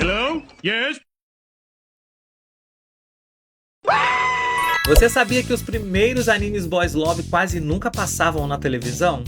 Hello? Yes? Você sabia que os primeiros animes Boys Love quase nunca passavam na televisão?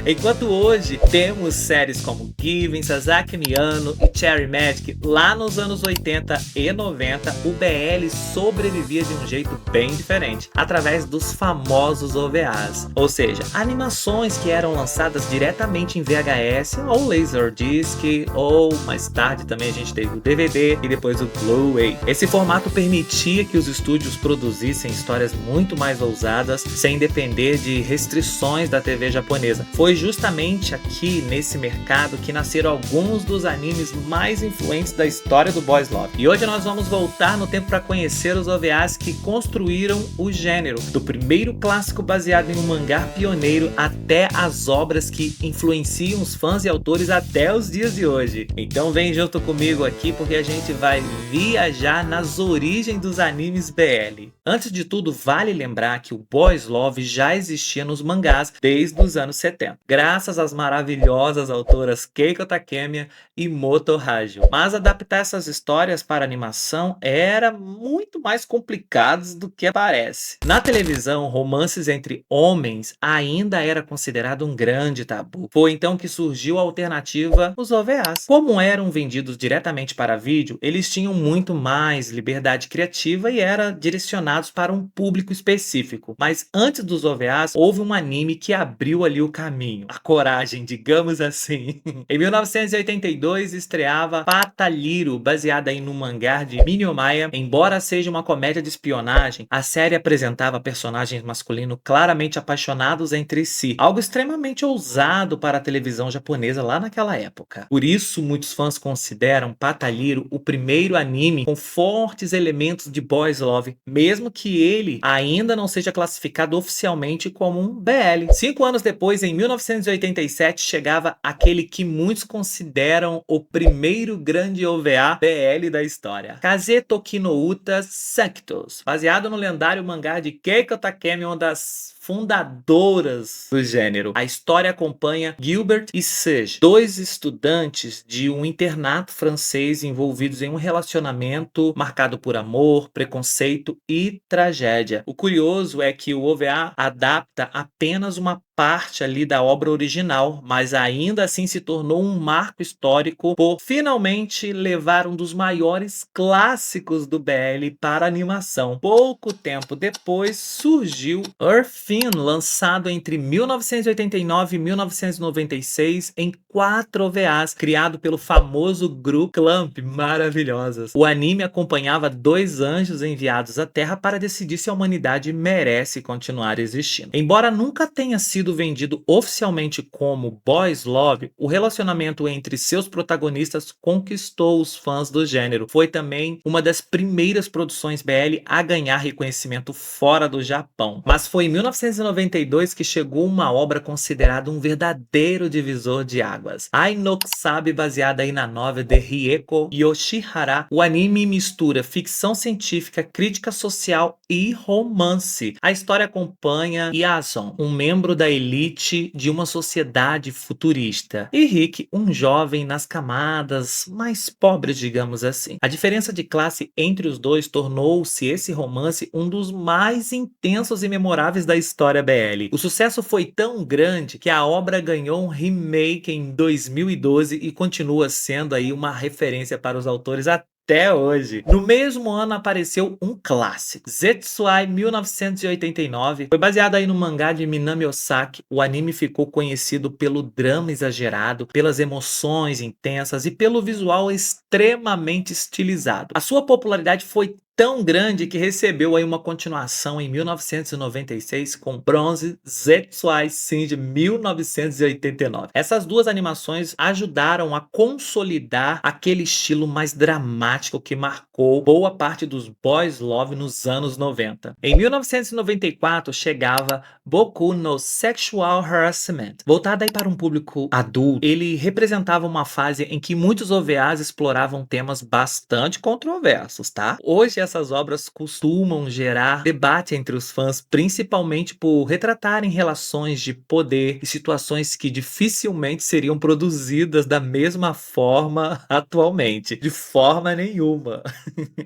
Enquanto hoje temos séries como Given, Sasaki Miano e Cherry Magic, lá nos anos 80 e 90, o BL sobrevivia de um jeito bem diferente, através dos famosos OVAs, ou seja, animações que eram lançadas diretamente em VHS ou Laserdisc, ou mais tarde também a gente teve o DVD e depois o Blu-ray. Esse formato permitia que os estúdios produzissem histórias muito mais ousadas, sem depender de restrições da TV japonesa. Foi justamente aqui, nesse mercado, que nasceram alguns dos animes mais influentes da história do Boys Love. E hoje nós vamos voltar no tempo para conhecer os OVAs que construíram o gênero, do primeiro clássico baseado em um mangá pioneiro até as obras que influenciam os fãs e autores até os dias de hoje. Então vem junto comigo aqui porque a gente vai viajar nas origens dos animes BL. Antes de tudo, vale lembrar que o Boys Love já existia nos mangás desde os anos 70, graças às maravilhosas autoras Keiko Takemiya e Moto Hagio. Mas adaptar essas histórias para animação era muito mais complicado do que parece. Na televisão, romances entre homens ainda era considerado um grande tabu. Foi então que surgiu a alternativa, os OVAs. Como eram vendidos diretamente para vídeo, eles tinham muito mais liberdade criativa e eram direcionados para um público específico. Mas antes dos OVAs, houve um anime que abriu ali o caminho, a coragem, digamos assim. Em 1982 estreava Pataliro, baseada em um mangá de Minio Maya. Embora seja uma comédia de espionagem, a série apresentava personagens masculinos claramente apaixonados entre si, algo extremamente ousado para a televisão japonesa lá naquela época. Por isso, muitos fãs consideram Pataliro o primeiro anime com fortes elementos de Boys Love, mesmo que ele ainda não seja classificado oficialmente como um BL. 5 anos depois, em 1987, chegava aquele que muitos consideram o primeiro grande OVA BL da história, Kaze Toki no Uta Sanctus, baseado no lendário mangá de Keiko Takemiya, uma das fundadoras do gênero. A história acompanha Gilbert e Serge, dois estudantes de um internato francês envolvidos em um relacionamento marcado por amor, preconceito e tragédia. O curioso é que o OVA adapta apenas uma parte ali da obra original, mas ainda assim se tornou um marco histórico por finalmente levar um dos maiores clássicos do BL para a animação. Pouco tempo depois surgiu Earthfin, lançado entre 1989 e 1996 em 4 OVAs, criado pelo famoso grupo Clamp. Maravilhosas. O anime acompanhava 2 anjos enviados à Terra para decidir se a humanidade merece continuar existindo. Embora nunca tenha sido vendido oficialmente como Boys Love, o relacionamento entre seus protagonistas conquistou os fãs do gênero. Foi também uma das primeiras produções BL a ganhar reconhecimento fora do Japão. Mas foi em 1992 que chegou uma obra considerada um verdadeiro divisor de águas. Ai no Kusabi, baseada aí na novela de Rieko Yoshihara. O anime mistura ficção científica, crítica social e romance. A história acompanha Yason, um membro da elite de uma sociedade futurista, e Rick, um jovem nas camadas mais pobres, digamos assim. A diferença de classe entre os dois tornou-se esse romance um dos mais intensos e memoráveis da história BL. O sucesso foi tão grande que a obra ganhou um remake em 2012 e continua sendo aí uma referência para os autores até hoje. No mesmo ano apareceu um clássico, Zetsuai 1989. Foi baseado aí no mangá de Minami Osaki. O anime ficou conhecido pelo drama exagerado, pelas emoções intensas e pelo visual extremamente estilizado. A sua popularidade foi tão grande que recebeu aí uma continuação em 1996 com Bronze Zetsuai Sin de 1989. Essas duas animações ajudaram a consolidar aquele estilo mais dramático que marcou boa parte dos Boys Love nos anos 90. Em 1994 chegava Boku no Sexual Harassment. Voltado aí para um público adulto, ele representava uma fase em que muitos OVAs exploravam temas bastante controversos, tá? Hoje essas obras costumam gerar debate entre os fãs, principalmente por retratarem relações de poder e situações que dificilmente seriam produzidas da mesma forma atualmente. De forma nenhuma.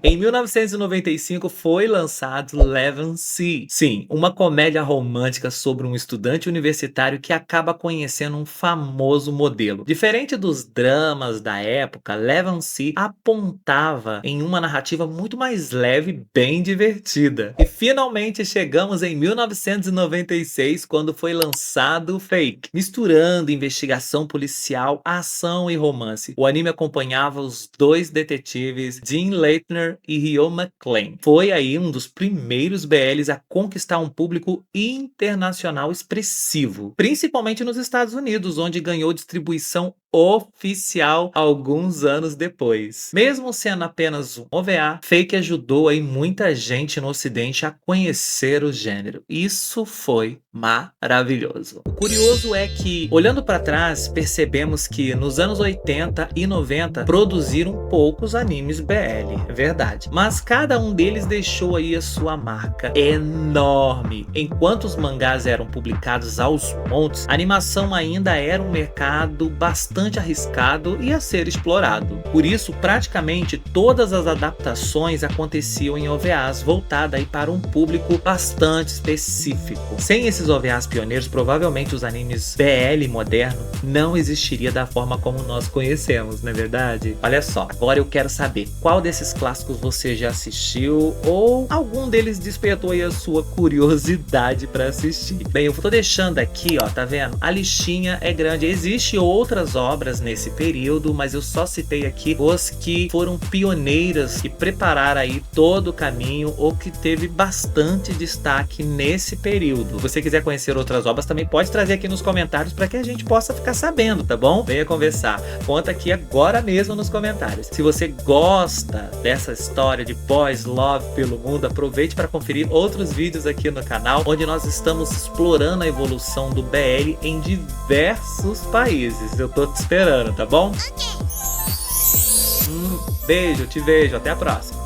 Em 1995 foi lançado Levancy. Sim, uma comédia romântica sobre um estudante universitário que acaba conhecendo um famoso modelo. Diferente dos dramas da época, Levancy apontava em uma narrativa muito mais leve e bem divertida. E finalmente chegamos em 1996, quando foi lançado Fake, misturando investigação policial, ação e romance. O anime acompanhava os dois detetives Dean Leitner e Ryo McClane. Foi aí um dos primeiros BLs a conquistar um público internacional expressivo, principalmente nos Estados Unidos, onde ganhou distribuição oficial alguns anos depois. Mesmo sendo apenas um OVA, Fake ajudou aí muita gente no ocidente a conhecer o gênero. Isso foi maravilhoso. O curioso é que, olhando para trás, percebemos que nos anos 80 e 90 produziram poucos animes BL, é verdade. Mas cada um deles deixou aí a sua marca enorme. Enquanto os mangás eram publicados aos montes, a animação ainda era um mercado bastante arriscado e a ser explorado. Por isso, praticamente todas as adaptações aconteciam em OVAs, voltada aí para um público bastante específico. Sem esses OVAs pioneiros, provavelmente os animes BL moderno não existiria da forma como nós conhecemos, não é verdade? Olha só, agora eu quero saber qual desses clássicos você já assistiu ou algum deles despertou aí a sua curiosidade para assistir. Bem, eu tô deixando aqui, ó, tá vendo? A listinha é grande. Existem outras obras nesse período, mas eu só citei aqui os que foram pioneiras e prepararam aí todo o caminho ou que teve bastante destaque nesse período. Se você quiser conhecer outras obras, também pode trazer aqui nos comentários para que a gente possa ficar sabendo, tá bom? Venha conversar. Conta aqui agora mesmo nos comentários. Se você gosta dessa história de boys love pelo mundo, aproveite para conferir outros vídeos aqui no canal, onde nós estamos explorando a evolução do BL em diversos países. Eu tô te esperando, tá bom? Beijo, te vejo, até a próxima.